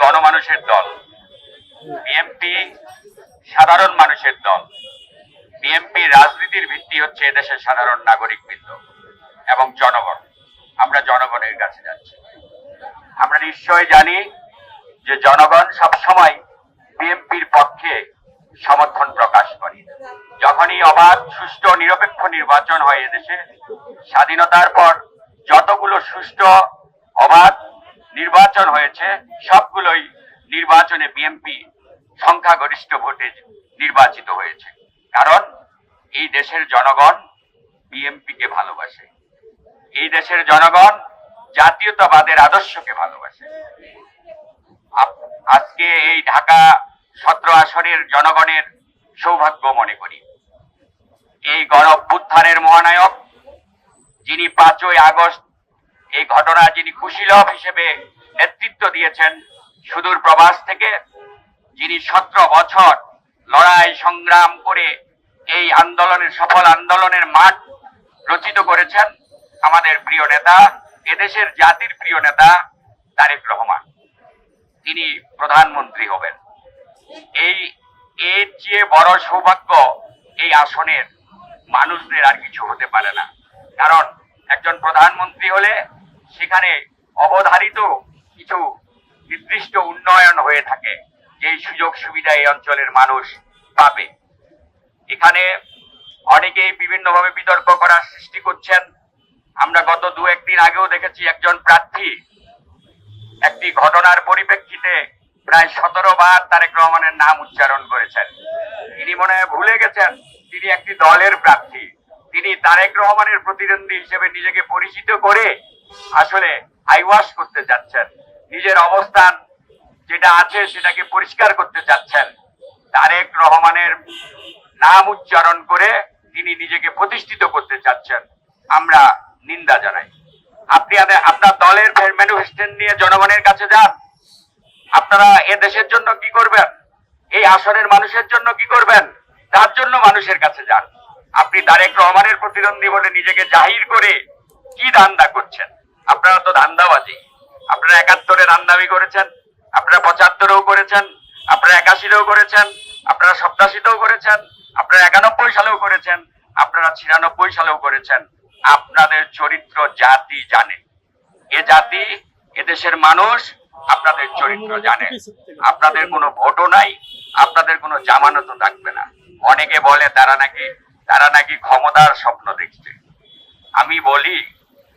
গণমানুষের দল, বিএনপি সাধারণ মানুষের দল। বিএনপি রাজনীতির ভিত্তি হচ্ছে এদেশের সাধারণ নাগরিকবৃন্দ এবং জনগণ। আমরা জনগণের কাছে যাচ্ছি। আমরা নিশ্চয় জানি যে জনগণ সবসময় বিএনপির পক্ষে সমর্থন প্রকাশ করে। যখনই অবাধ, সুষ্ঠু, নিরপেক্ষ নির্বাচন হয় এদেশে, স্বাধীনতার পর যতগুলো সুষ্ঠু, অবাধ নির্বাচন হয়েছে সবগুলোই নির্বাচনে বিএনপি সংখ্যাগরিষ্ঠ ভোটে নির্বাচিত হয়েছে। কারণ এই দেশের জনগণ বিএনপিকে ভালোবাসে। এই দেশের জনগণ জাতীয়তাবাদের আদর্শকে ভালোবাসে। আজকে এই ঢাকা 17 আসনের জনগণের সৌভাগ্য মনে করি। এই গণ অভ্যুত্থানের মহানায়ক যিনি 5ই আগস্ট এই ঘটনা যিনি কুশীলব হিসেবে নেতৃত্ব দিয়েছেন সুদূর প্রবাস থেকে, যিনি 17 বছর লড়াই সংগ্রাম করে এই আন্দোলনের সফল আন্দোলনের মাঠ রচিত করেছেন, আমাদের প্রিয় নেতা, এদেশের জাতির প্রিয় নেতা তারেক রহমান। তিনি প্রধানমন্ত্রী হবেন। এর চেয়ে বড় সৌভাগ্য এই আসনের মানুষদের আর কিছু হতে পারে না। কারণ একজন প্রধানমন্ত্রী হলে সেখানে অবধারিত কিছু নির্দিষ্ট উন্নয়ন হয়ে থাকে, যে সুযোগ সুবিধা এই অঞ্চলের মানুষ পাবে। এখানে অনেকেই বিভিন্নভাবে বিতর্ক করার সৃষ্টি করছেন। আমরা গত 2-1 দিন আগেও দেখেছি একজন প্রার্থী একটি ঘটনার পরিপ্রেক্ষিতে প্রায় 17 বার তারেক রহমানের নাম উচ্চারণ করেছেন। তিনি মনে হয় ভুলে গেছেন তিনি একটি দলের প্রার্থী। তিনি তারেক রহমানের প্রতিদ্বন্দ্বী হিসেবে নিজেকে পরিচিত করে আসলে আইওয়াশ করতে যাচ্ছেন, নিজের অবস্থান যেটা আছে সেটাকে পরিষ্কার করতে যাচ্ছেন। তারেক রহমানের নাম উচ্চারণ করে তিনি নিজেকে প্রতিষ্ঠিত করতে চাচ্ছেন। আমরা নিন্দা জানাই। আপনি আপনার দলের ম্যানিফেস্টো নিয়ে জনগণের কাছে যান। আপনারা এ দেশের জন্য কি করবেন, এই আসনের মানুষের জন্য কি করবেন, তার জন্য মানুষের কাছে যান। আপনি তারেক রহমানের প্রতিদ্বন্দ্বী বলে নিজেকে জাহির করে কি ধান্দা করছেন? আপনারা তো ধান্দাবাজি। আপনারা 71-এ ধান্দামি করেছেন, আপনারা 75-এও করেছেন, আপনারা 81-এও করেছেন, আপনারা 87-তেও করেছেন, আপনারা 91 সালেও করেছেন, আপনারা 96 সালেও করেছেন। আপনাদের চরিত্র জাতি জানে। এ জাতি, এদেশের মানুষ আপনাদের চরিত্র জানে। আপনাদের কোনো ভোটও নাই, আপনাদের কোনো জামানতও থাকবে না। অনেকে বলে তারা নাকি ক্ষমতার স্বপ্ন দেখছে। আমি বলি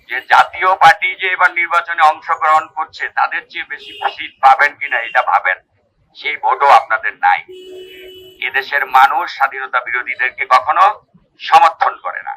যে জাতীয় পার্টি যে এবার নির্বাচনে অংশগ্রহণ করছে তাদের চেয়ে বেশি সিট পাবেন কিনা এটা ভাবেন। সেই ভোটও আপনাদের নাই। এদেশের মানুষ স্বাধীনতা বিরোধীদেরকে কখনো সমর্থন করে না।